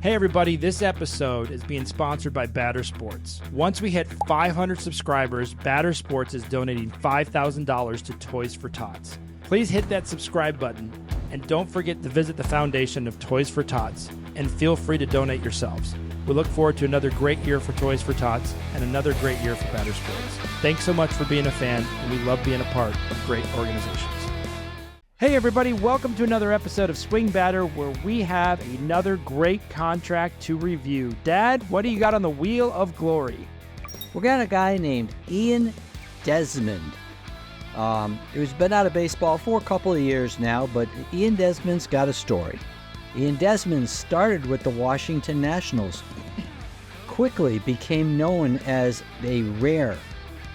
Hey everybody, this episode is being sponsored by BadderSports. Once we hit 500 subscribers, BadderSports is donating $5,000 to Toys for Tots. Please hit that subscribe button and don't forget to visit the foundation of Toys for Tots and feel free to donate yourselves. We look forward to another great year for Toys for Tots and another great year for BadderSports. Thanks so much for being a fan, and we love being a part of great organizations. Hey everybody, welcome to another episode of Swing Batter, where we have another great contract to review. Dad, what do you got on the Wheel of Glory? We got a guy named Ian Desmond. He's been out of baseball for a couple of years now, but Ian Desmond's got a story. Ian Desmond started with the Washington Nationals, quickly became known as a rare,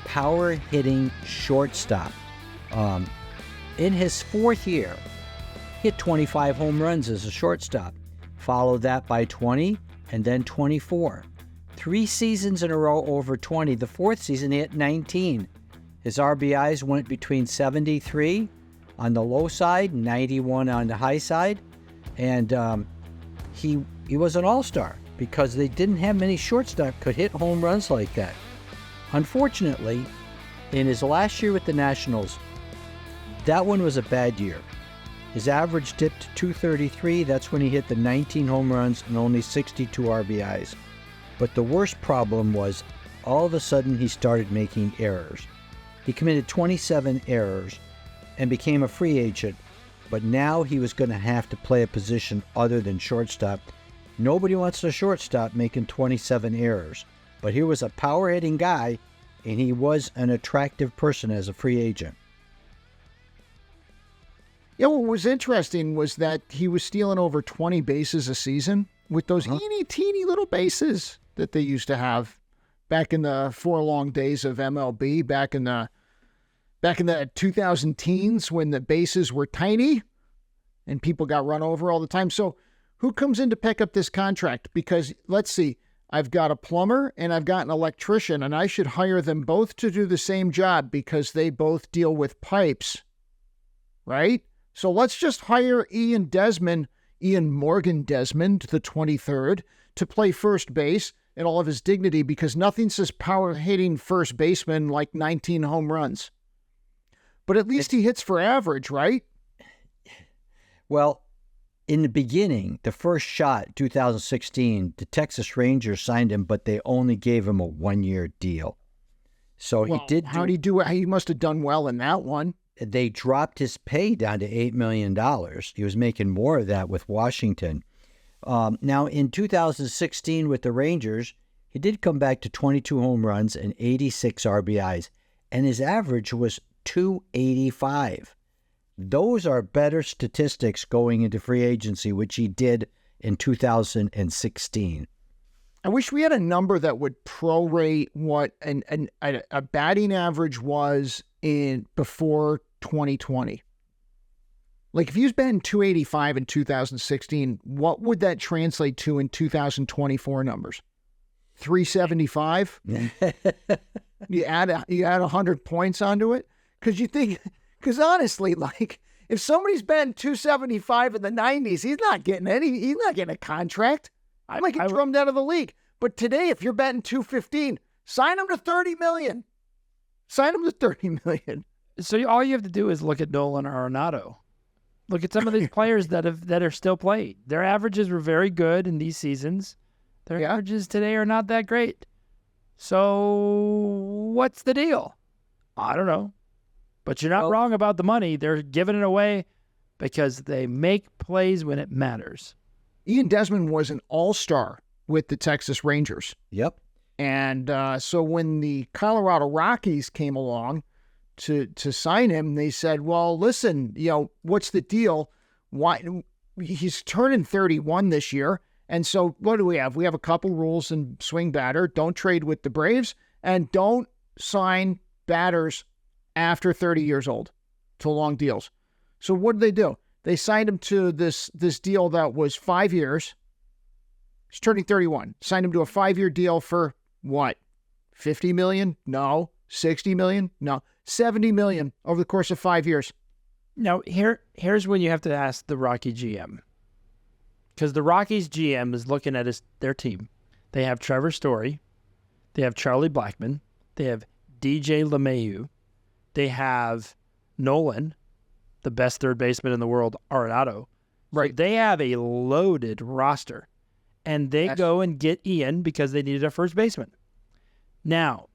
power-hitting shortstop. In his fourth year, hit 25 home runs as a shortstop, followed that by 20 and then 24. 3 seasons in a row over 20. The fourth season, he hit 19. His RBIs went between 73 on the low side, 91 on the high side, and he was an all-star because they didn't have many shortstops could hit home runs like that. Unfortunately, in his last year with the Nationals, that one was a bad year. His average dipped to 233. That's when he hit the 19 home runs and only 62 RBIs. But the worst problem was all of a sudden he started making errors. He committed 27 errors and became a free agent, but now he was going to have to play a position other than shortstop. Nobody wants a shortstop making 27 errors. But here was a power-hitting guy, and he was an attractive person as a free agent. Yeah, what was interesting was that he was stealing over 20 bases a season with those teeny little bases that they used to have back in the 4 long days of MLB, back in the 2000 teens when the bases were tiny and people got run over all the time. So who comes in to pick up this contract? Because let's see, I've got a plumber and I've got an electrician, and I should hire them both to do the same job because they both deal with pipes, right? So let's just hire Ian Morgan Desmond, the 23rd, to play first base in all of his dignity, because nothing says power-hitting first baseman like 19 home runs. But at least he hits for average, right? Well, in the beginning, the first shot, 2016, the Texas Rangers signed him, but they only gave him a 1-year deal. So he did. How did he do it? He must have done well in that one. They dropped his pay down to $8 million. He was making more of that with Washington. Now, in 2016 with the Rangers, he did come back to 22 home runs and 86 RBIs, and his average was 285. Those are better statistics going into free agency, which he did in 2016. I wish we had a number that would prorate what a batting average was in before 2020. Like if he was batting 285 in 2016, what would that translate to in 2024 numbers? 375? You add 100 points onto it? Because honestly, like if somebody's batting 275 in the 90s, he's not getting a contract. I might get drummed out of the league. But today, if you're batting 215, sign him to $30 million. Sign him to $30 million. So all you have to do is look at Nolan Arenado. Look at some of these players that are still playing. Their averages were very good in these seasons. Their averages today are not that great. So what's the deal? I don't know. But you're not wrong about the money. They're giving it away because they make plays when it matters. Ian Desmond was an all-star with the Texas Rangers. Yep. And so when the Colorado Rockies came along to sign him, they said, well, listen, what's the deal? Why he's turning 31 this year. And so what do we have? We have a couple rules in Swing Batter. Don't trade with the Braves and don't sign batters after 30 years old to long deals. So what did they do? They signed him to this deal that was 5 years. He's turning 31. Signed him to a 5-year deal for what? $50 million? No. $60 million? No. $70 million over the course of 5 years. Now, here's when you have to ask the Rocky GM. because the Rockies GM is looking at their team. They have Trevor Story. They have Charlie Blackmon. They have DJ LeMahieu. They have Nolan, the best third baseman in the world, Arenado. Right. So they have a loaded roster. And they go and get Ian because they needed a first baseman. Now,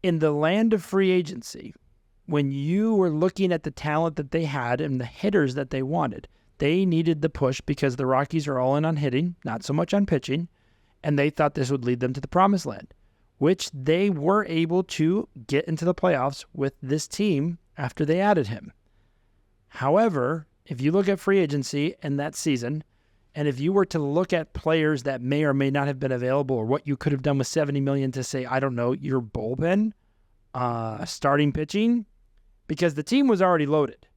in the land of free agency, when you were looking at the talent that they had and the hitters that they wanted, they needed the push because the Rockies are all in on hitting, not so much on pitching, and they thought this would lead them to the promised land, which they were able to get into the playoffs with this team after they added him. However, if you look at free agency and that season, and if you were to look at players that may or may not have been available or what you could have done with $70 million to say, I don't know, your bullpen, starting pitching, because the team was already loaded.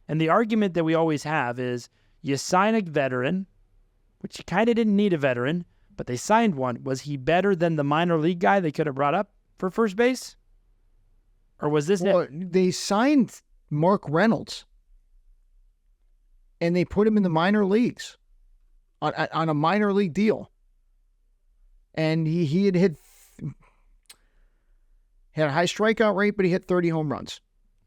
And the argument that we always have is you sign a veteran, which you kind of didn't need a veteran, but they signed one. Was he better than the minor league guy they could have brought up for first base? Or was this they signed Mark Reynolds, and they put him in the minor leagues on a minor league deal. And he had a high strikeout rate, but he hit 30 home runs.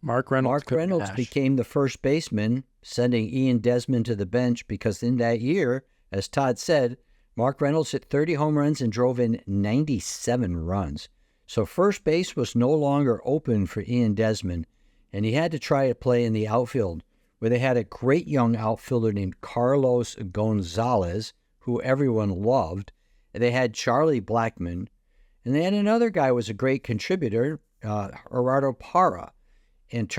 Mark Reynolds became the first baseman, sending Ian Desmond to the bench because in that year, as Todd said, Mark Reynolds hit 30 home runs and drove in 97 runs. So first base was no longer open for Ian Desmond, and he had to try to play in the outfield, where they had a great young outfielder named Carlos Gonzalez, who everyone loved. They had Charlie Blackmon, and they had another guy who was a great contributor, Gerardo Parra. And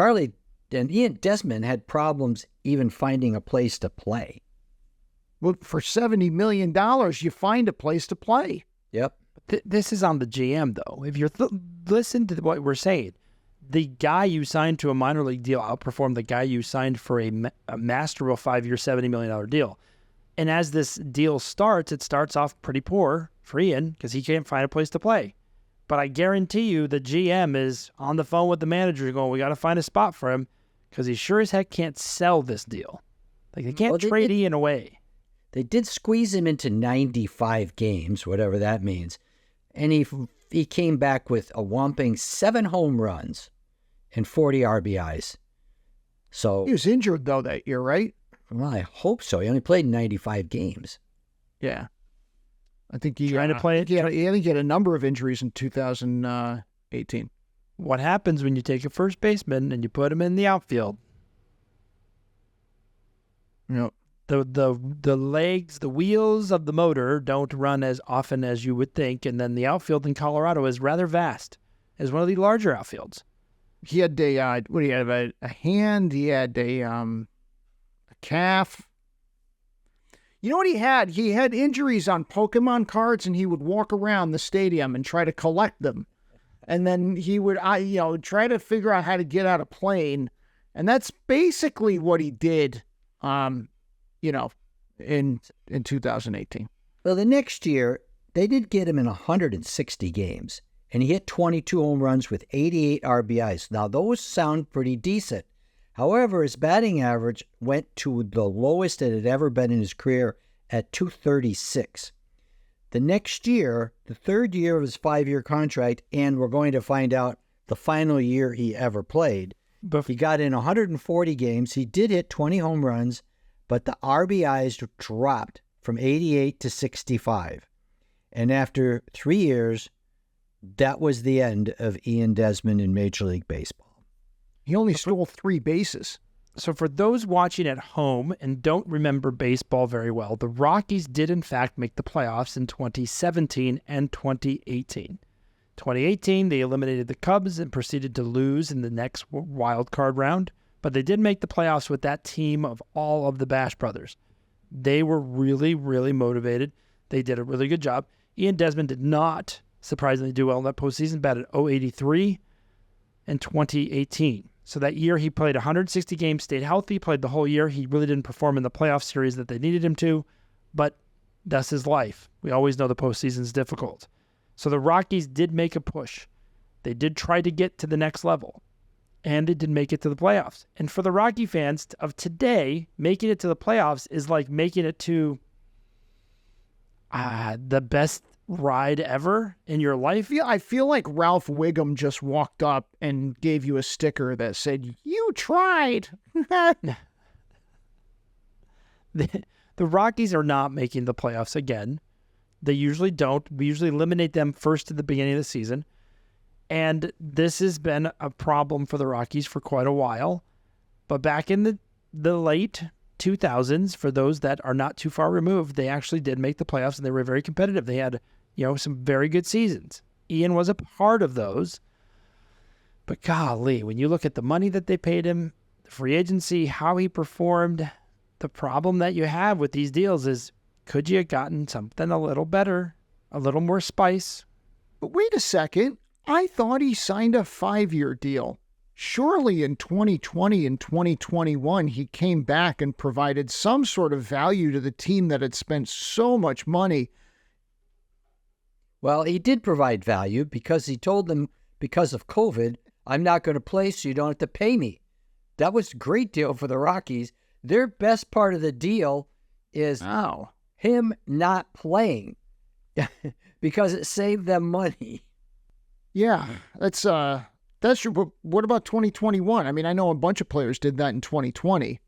Ian Desmond had problems even finding a place to play. Well, for $70 million, you find a place to play. Yep. This is on the GM, though. If you're listen to what we're saying, the guy you signed to a minor league deal outperformed the guy you signed for a masterable 5-year, $70 million deal. And as this deal starts, it starts off pretty poor for Ian because he can't find a place to play. But I guarantee you the GM is on the phone with the manager going, we got to find a spot for him because he sure as heck can't sell this deal. Like they can't trade Ian away. They did squeeze him into 95 games, whatever that means. And he came back with a whopping 7 home runs and 40 RBIs. So he was injured, though, that year, right? Well, I hope so. He only played 95 games. Yeah. I think he trying to play it. Yeah, I think he had a number of injuries in 2018. What happens when you take a first baseman and you put him in the outfield? You know, the legs, the wheels of the motor don't run as often as you would think, and then the outfield in Colorado is rather vast. It's one of the larger outfields. He had a hand. He had a calf. You know what he had? He had injuries on Pokemon cards, and he would walk around the stadium and try to collect them. And then he would, try to figure out how to get out a plane. And that's basically what he did, in 2018. Well, the next year, they did get him in 160 games, and he hit 22 home runs with 88 RBIs. Now, those sound pretty decent. However, his batting average went to the lowest it had ever been in his career at 236. The next year, the third year of his 5-year contract, and we're going to find out the final year he ever played, he got in 140 games. He did hit 20 home runs, but the RBIs dropped from 88 to 65. And after 3 years, that was the end of Ian Desmond in Major League Baseball. He only stole 3 bases. So for those watching at home and don't remember baseball very well, the Rockies did in fact make the playoffs in 2017 and 2018. 2018, they eliminated the Cubs and proceeded to lose in the next wild card round, but they did make the playoffs with that team of all of the Bash brothers. They were really, really motivated. They did a really good job. Ian Desmond did not surprisingly do well in that postseason, batted .083 in 2018. So that year he played 160 games, stayed healthy, played the whole year. He really didn't perform in the playoff series that they needed him to, but that's his life. We always know the postseason is difficult. So the Rockies did make a push. They did try to get to the next level, and they did make it to the playoffs. And for the Rocky fans of today, making it to the playoffs is like making it to the best ride ever in your life. I feel like Ralph Wiggum just walked up and gave you a sticker that said, "You tried." The Rockies are not making the playoffs again. They usually don't. We usually eliminate them first at the beginning of the season. And this has been a problem for the Rockies for quite a while. But back in the late 2000s, for those that are not too far removed, they actually did make the playoffs, and they were very competitive. They had, some very good seasons. Ian was a part of those. But golly, when you look at the money that they paid him, the free agency, how he performed, the problem that you have with these deals is, could you have gotten something a little better, a little more spice? But wait a second. I thought he signed a 5-year deal. Surely in 2020 and 2021, he came back and provided some sort of value to the team that had spent so much money. Well, he did provide value because he told them, because of COVID, I'm not going to play, so you don't have to pay me. That was a great deal for the Rockies. Their best part of the deal is him not playing because it saved them money. Yeah, that's true. But what about 2021? I mean, I know a bunch of players did that in 2020,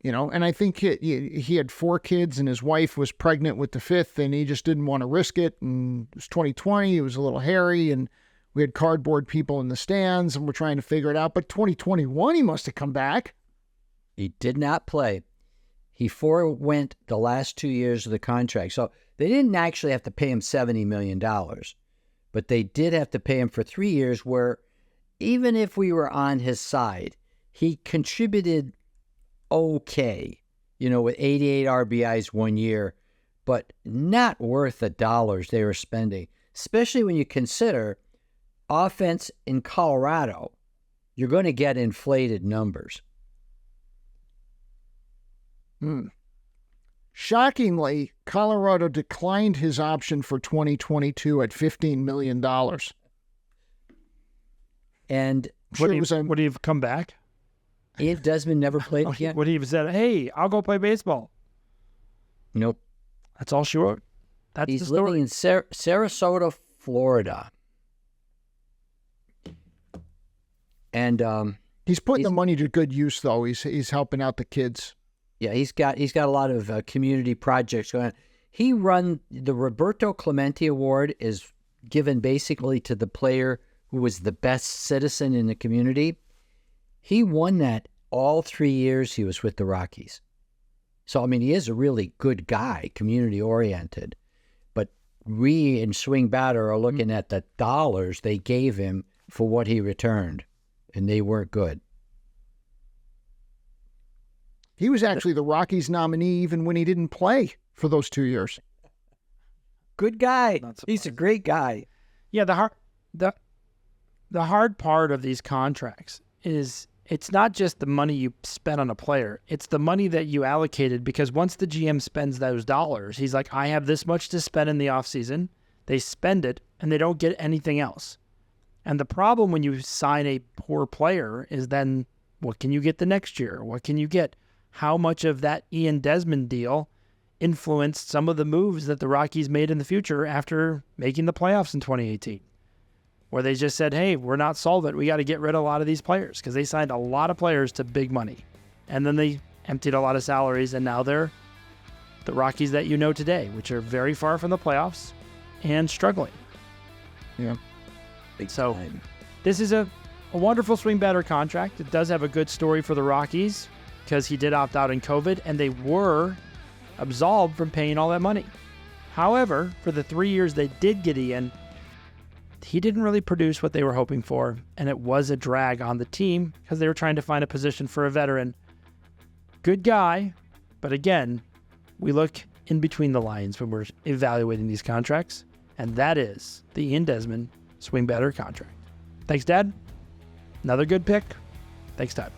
and I think he had 4 kids and his wife was pregnant with the 5th, and he just didn't want to risk it. And it was 2020. It was a little hairy, and we had cardboard people in the stands, and we're trying to figure it out. But 2021, he must have come back. He did not play. He forewent the last 2 years of the contract. So they didn't actually have to pay him $70 million, but they did have to pay him for 3 years where even if we were on his side, he contributed okay, with 88 RBIs 1 year, but not worth the dollars they were spending, especially when you consider offense in Colorado. You're going to get inflated numbers. Shockingly, Colorado declined his option for 2022 at $15 million. And would he have come back? If Desmond never played again? Would he have said, "Hey, I'll go play baseball"? Nope. That's all she wrote. He's living in Sarasota, Florida. And he's putting the money to good use, though. He's helping out the kids. Yeah, he's got a lot of community projects going on. He run the Roberto Clemente Award is given basically to the player who was the best citizen in the community. He won that all 3 years he was with the Rockies. So, I mean, he is a really good guy, community-oriented. But we in Swing Batter are looking at the dollars they gave him for what he returned, and they weren't good. He was actually the Rockies nominee even when he didn't play for those 2 years. Good guy. He's a great guy. Yeah, the hard part of these contracts is it's not just the money you spent on a player. It's the money that you allocated, because once the GM spends those dollars, he's like, I have this much to spend in the offseason. They spend it, and they don't get anything else. And the problem when you sign a poor player is then what can you get the next year? What can you get? How much of that Ian Desmond deal influenced some of the moves that the Rockies made in the future after making the playoffs in 2018? Where they just said, hey, we're not solvent. We got to get rid of a lot of these players, because they signed a lot of players to big money. And then they emptied a lot of salaries, and now they're the Rockies that you know today, which are very far from the playoffs and struggling. Yeah. So this is a wonderful Swing Batter contract. It does have a good story for the Rockies because he did opt out in COVID, and they were absolved from paying all that money. However, for the 3 years they did get Ian, he didn't really produce what they were hoping for, and it was a drag on the team because they were trying to find a position for a veteran. Good guy, but again, we look in between the lines when we're evaluating these contracts, and that is the Ian Desmond Swing Batter contract. Thanks, Dad. Another good pick. Thanks, Todd.